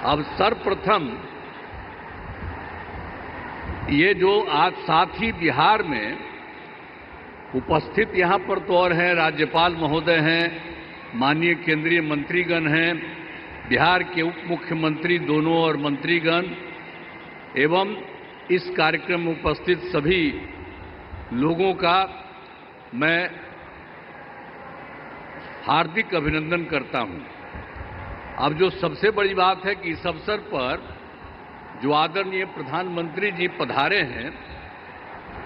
अब सर्वप्रथम ये जो आज साथ ही बिहार में उपस्थित यहाँ पर तो और हैं, राज्यपाल महोदय हैं, माननीय केंद्रीय मंत्रीगण हैं, बिहार के उप मुख्यमंत्री दोनों और मंत्रीगण एवं इस कार्यक्रम में उपस्थित सभी लोगों का मैं हार्दिक अभिनंदन करता हूं। अब जो सबसे बड़ी बात है कि इस अवसर पर जो आदरणीय प्रधानमंत्री जी पधारे हैं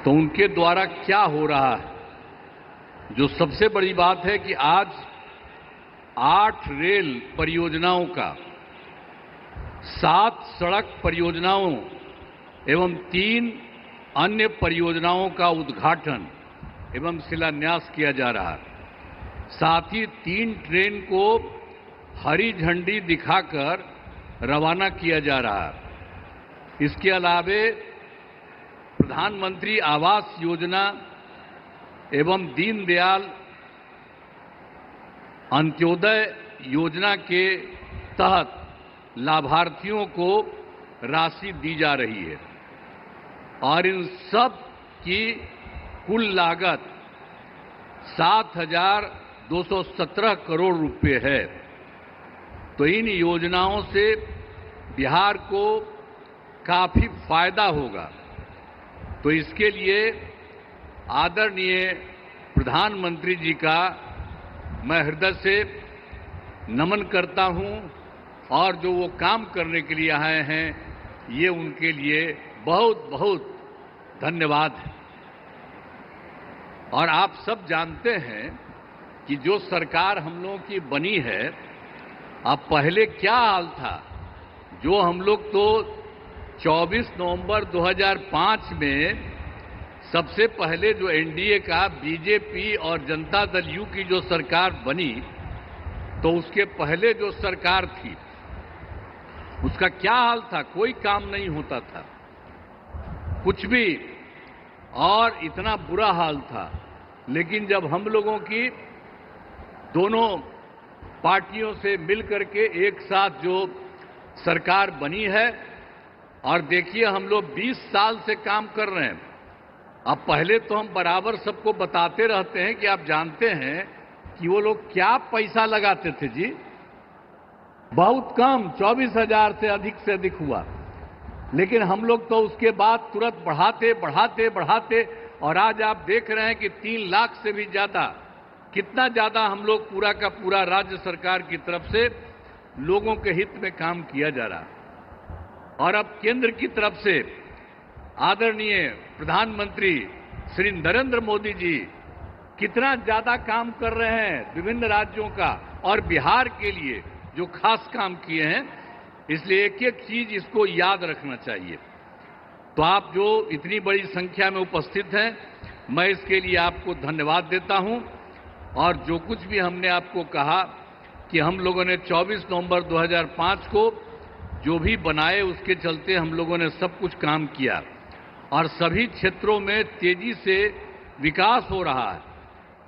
तो उनके द्वारा क्या हो रहा है। जो सबसे बड़ी बात है कि आज 8 रेल परियोजनाओं का, 7 सड़क परियोजनाओं एवं 3 अन्य परियोजनाओं का उद्घाटन एवं शिलान्यास किया जा रहा है। साथ ही 3 ट्रेन को हरी झंडी दिखाकर रवाना किया जा रहा है। इसके अलावे प्रधानमंत्री आवास योजना एवं दीनदयाल अंत्योदय योजना के तहत लाभार्थियों को राशि दी जा रही है और इन सब की कुल लागत 7,217 करोड़ रुपए है। तो इन योजनाओं से बिहार को काफी फायदा होगा। तो इसके लिए आदरणीय प्रधानमंत्री जी का मैं हृदय से नमन करता हूं और जो वो काम करने के लिए आए हैं ये उनके लिए बहुत बहुत धन्यवाद है। और आप सब जानते हैं कि जो सरकार हम लोगों की बनी है, अब पहले क्या हाल था। जो हम लोग तो 24 नवंबर 2005 में सबसे पहले जो एनडीए का बीजेपी और जनता दल यू की जो सरकार बनी, तो उसके पहले जो सरकार थी उसका क्या हाल था। कोई काम नहीं होता था, कुछ भी, और इतना बुरा हाल था। लेकिन जब हम लोगों की दोनों पार्टियों से मिलकर के एक साथ जो सरकार बनी है, और देखिए हम लोग 20 साल से काम कर रहे हैं। अब पहले तो हम बराबर सबको बताते रहते हैं कि आप जानते हैं कि वो लोग क्या पैसा लगाते थे जी, बहुत कम, 24,000 से अधिक हुआ। लेकिन हम लोग तो उसके बाद तुरंत बढ़ाते और आज आप देख रहे हैं कि 3 लाख से भी ज्यादा, कितना ज्यादा हम लोग पूरा का पूरा राज्य सरकार की तरफ से लोगों के हित में काम किया जा रहा है। और अब केंद्र की तरफ से आदरणीय प्रधानमंत्री श्री नरेंद्र मोदी जी कितना ज्यादा काम कर रहे हैं विभिन्न राज्यों का, और बिहार के लिए जो खास काम किए हैं। इसलिए एक एक चीज इसको याद रखना चाहिए। तो आप जो इतनी बड़ी संख्या में उपस्थित हैं, मैं इसके लिए आपको धन्यवाद देता हूं। और जो कुछ भी हमने आपको कहा कि हम लोगों ने 24 नवंबर 2005 को जो भी बनाए, उसके चलते हम लोगों ने सब कुछ काम किया और सभी क्षेत्रों में तेजी से विकास हो रहा है।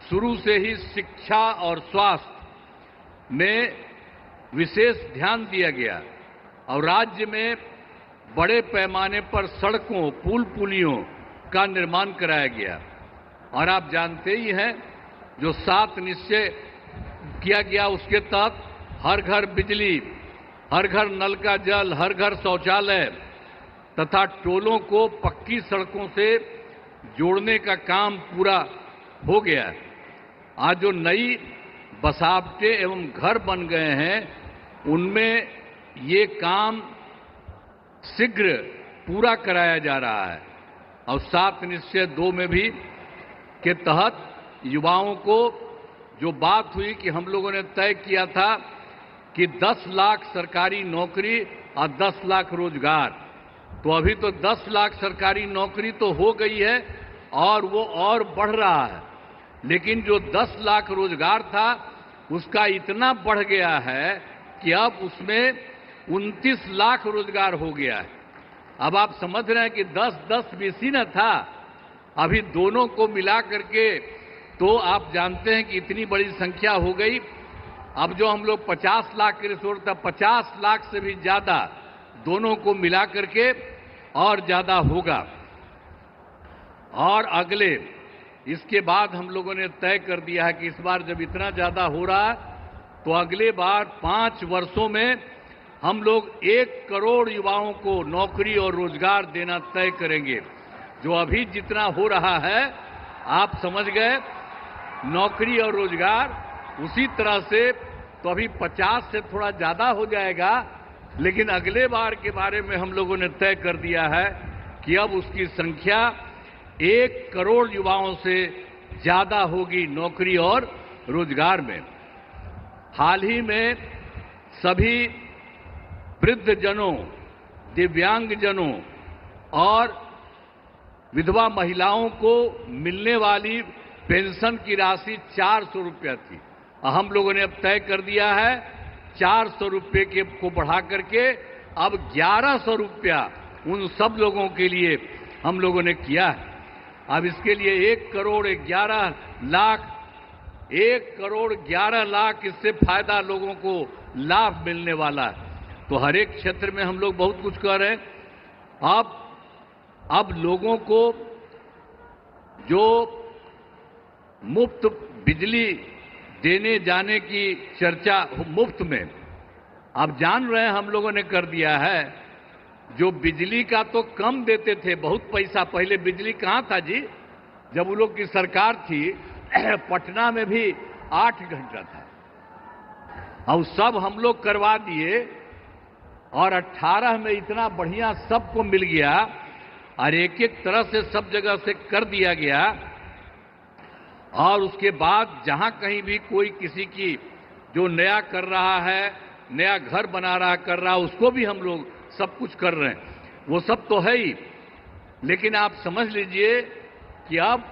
शुरू से ही शिक्षा और स्वास्थ्य में विशेष ध्यान दिया गया और राज्य में बड़े पैमाने पर सड़कों, पुल पुलियों का निर्माण कराया गया। और आप जानते ही हैं जो 7 निश्चय किया गया, उसके तहत हर घर बिजली, हर घर नल का जल, हर घर शौचालय तथा टोलों को पक्की सड़कों से जोड़ने का काम पूरा हो गया है। आज जो नई बसावटें एवं घर बन गए हैं, उनमें ये काम शीघ्र पूरा कराया जा रहा है। और 7 निश्चय 2 में भी के तहत युवाओं को जो बात हुई कि हम लोगों ने तय किया था कि 10 लाख सरकारी नौकरी और 10 लाख रोजगार, तो अभी तो 10 लाख सरकारी नौकरी तो हो गई है और वो और बढ़ रहा है। लेकिन जो 10 लाख रोजगार था उसका इतना बढ़ गया है कि अब उसमें 29 लाख रोजगार हो गया है। अब आप समझ रहे हैं कि 10-10 बेसी न था, अभी दोनों को मिला करके तो आप जानते हैं कि इतनी बड़ी संख्या हो गई। अब जो हम लोग 50 लाख के रिसोर्स था, 50 लाख से भी ज्यादा दोनों को मिला करके और ज्यादा होगा। और अगले इसके बाद हम लोगों ने तय कर दिया है कि इस बार जब इतना ज्यादा हो रहा है तो अगले बार 5 वर्षों में हम लोग 1 करोड़ युवाओं को नौकरी और रोजगार देना तय करेंगे। जो अभी जितना हो रहा है आप समझ गए, नौकरी और रोजगार उसी तरह से तो अभी 50 से थोड़ा ज्यादा हो जाएगा, लेकिन अगले बार के बारे में हम लोगों ने तय कर दिया है कि अब उसकी संख्या 1 करोड़ युवाओं से ज्यादा होगी नौकरी और रोजगार में। हाल ही में सभी वृद्धजनों, दिव्यांगजनों और विधवा महिलाओं को मिलने वाली पेंशन की राशि 400 रुपया थी। हम लोगों ने अब तय कर दिया है 400 रुपये के को बढ़ा करके अब 1100 रुपया उन सब लोगों के लिए हम लोगों ने किया है। अब इसके लिए 1 करोड़ 11 लाख इससे फायदा लोगों को लाभ मिलने वाला है। तो हर एक क्षेत्र में हम लोग बहुत कुछ कर रहे हैं। अब लोगों को जो मुफ्त बिजली देने जाने की चर्चा मुफ्त में, आप जान रहे हैं हम लोगों ने कर दिया है। जो बिजली का तो कम देते थे, बहुत पैसा, पहले बिजली कहाँ था जी, जब वो लोग की सरकार थी पटना में भी 8 घंटा था। अब सब हम लोग करवा दिए और 18 में इतना बढ़िया सबको मिल गया और एक एक तरह से सब जगह से कर दिया गया। और उसके बाद जहां कहीं भी कोई किसी की जो नया कर रहा है, नया घर बना रहा कर रहा, उसको भी हम लोग सब कुछ कर रहे हैं। वो सब तो है ही, लेकिन आप समझ लीजिए कि अब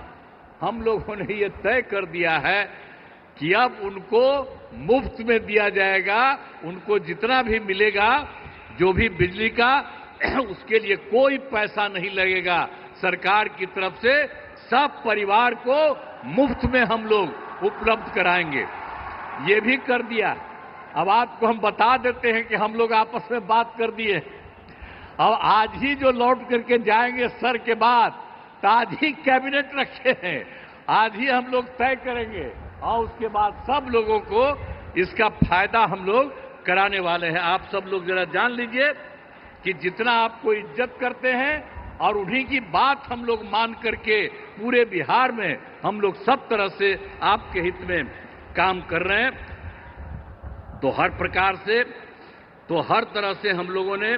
हम लोगों ने ये तय कर दिया है कि अब उनको मुफ्त में दिया जाएगा। उनको जितना भी मिलेगा, जो भी बिजली का, उसके लिए कोई पैसा नहीं लगेगा सरकार की तरफ से। सब परिवार को मुफ्त में हम लोग उपलब्ध कराएंगे। ये भी कर दिया। अब आपको हम बता देते हैं कि हम लोग आपस में बात कर दिए। अब आज ही जो लौट करके जाएंगे सर के बाद, तो आज ही कैबिनेट रखे हैं, आज ही हम लोग तय करेंगे और उसके बाद सब लोगों को इसका फायदा हम लोग कराने वाले हैं। आप सब लोग जरा जान लीजिए कि जितना आपको इज्जत करते हैं और उन्हीं की बात हम लोग मान करके पूरे बिहार में हम लोग सब तरह से आपके हित में काम कर रहे हैं। तो हर प्रकार से, तो हर तरह से हम लोगों ने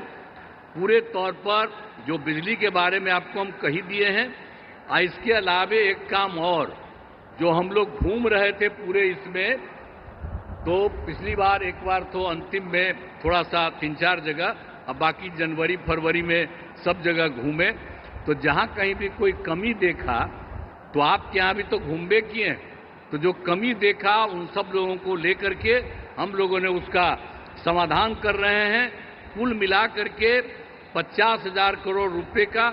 पूरे तौर पर जो बिजली के बारे में आपको हम कही दिए हैं। इसके अलावे एक काम और, जो हम लोग घूम रहे थे पूरे इसमें, तो पिछली बार एक बार तो अंतिम में थोड़ा सा 3-4 जगह, अब बाकी जनवरी फरवरी में सब जगह घूमे। तो जहां कहीं भी कोई कमी देखा, तो आपके यहां भी तो घूमबे किए, तो जो कमी देखा उन सब लोगों को लेकर के हम लोगों ने उसका समाधान कर रहे हैं। कुल मिलाकर के 50,000 करोड़ रुपए का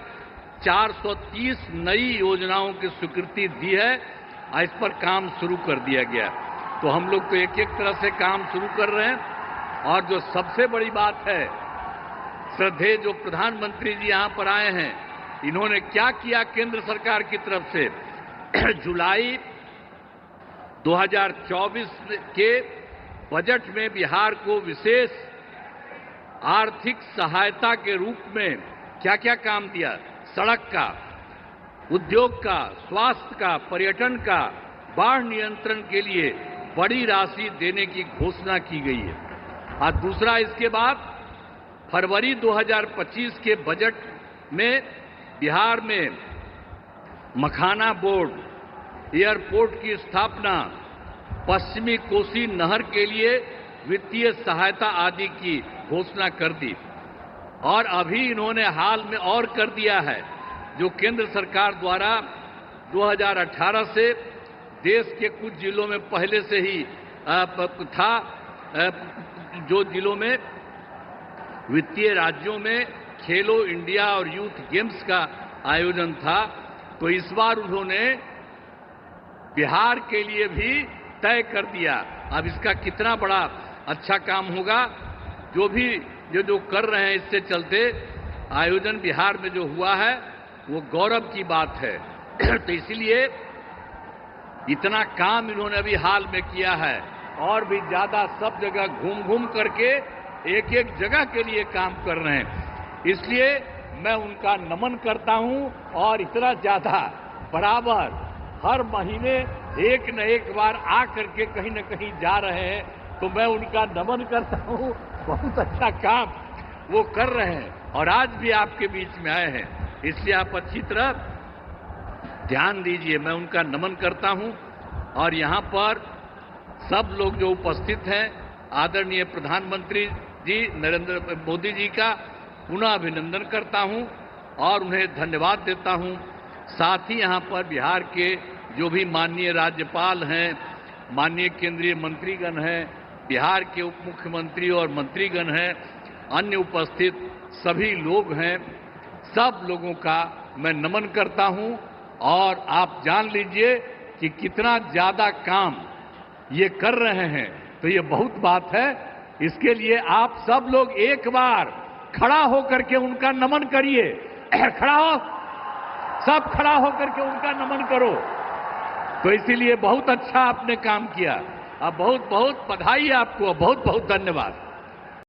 430 नई योजनाओं की स्वीकृति दी है। इस पर काम शुरू कर दिया गया। तो हम लोग तो एक एक तरह से काम शुरू कर रहे हैं। और जो सबसे बड़ी बात है, श्रद्धेय जो प्रधानमंत्री जी यहां पर आए हैं, इन्होंने क्या किया केंद्र सरकार की तरफ से। जुलाई 2024 के बजट में बिहार को विशेष आर्थिक सहायता के रूप में क्या क्या काम दिया, सड़क का, उद्योग का, स्वास्थ्य का, पर्यटन का, बाढ़ नियंत्रण के लिए बड़ी राशि देने की घोषणा की गई है। और दूसरा, इसके बाद फरवरी 2025 के बजट में बिहार में मखाना बोर्ड, एयरपोर्ट की स्थापना, पश्चिमी कोसी नहर के लिए वित्तीय सहायता आदि की घोषणा कर दी। और अभी इन्होंने हाल में और कर दिया है, जो केंद्र सरकार द्वारा 2018 से देश के कुछ जिलों में पहले से ही था, जो जिलों में वित्तीय राज्यों में खेलो इंडिया और यूथ गेम्स का आयोजन था, तो इस बार उन्होंने बिहार के लिए भी तय कर दिया। अब इसका कितना बड़ा अच्छा काम होगा, जो भी जो कर रहे हैं, इससे चलते आयोजन बिहार में जो हुआ है वो गौरव की बात है। तो इसीलिए इतना काम इन्होंने अभी हाल में किया है, और भी ज्यादा सब जगह घूम घूम करके एक एक जगह के लिए काम कर रहे हैं। इसलिए मैं उनका नमन करता हूं, और इतना ज्यादा बराबर हर महीने एक न एक बार आ करके कहीं न कहीं जा रहे हैं, तो मैं उनका नमन करता हूं। बहुत अच्छा काम वो कर रहे हैं, और आज भी आपके बीच में आए हैं, इसलिए आप अच्छी तरह ध्यान दीजिए। मैं उनका नमन करता हूं, और यहां पर सब लोग जो उपस्थित हैं, आदरणीय प्रधानमंत्री जी नरेंद्र मोदी जी का पुनः अभिनंदन करता हूं और उन्हें धन्यवाद देता हूं। साथ ही यहां पर बिहार के जो भी माननीय राज्यपाल हैं, माननीय केंद्रीय मंत्रीगण हैं, बिहार के उप मुख्यमंत्री और मंत्रीगण हैं, अन्य उपस्थित सभी लोग हैं, सब लोगों का मैं नमन करता हूं। और आप जान लीजिए कि कितना ज्यादा काम ये कर रहे हैं, तो ये बहुत बात है। इसके लिए आप सब लोग एक बार खड़ा होकर के उनका नमन करिए। खड़ा हो, सब खड़ा होकर के उनका नमन करो। तो इसीलिए बहुत अच्छा आपने काम किया। अब बहुत बहुत बधाई आपको, बहुत बहुत धन्यवाद।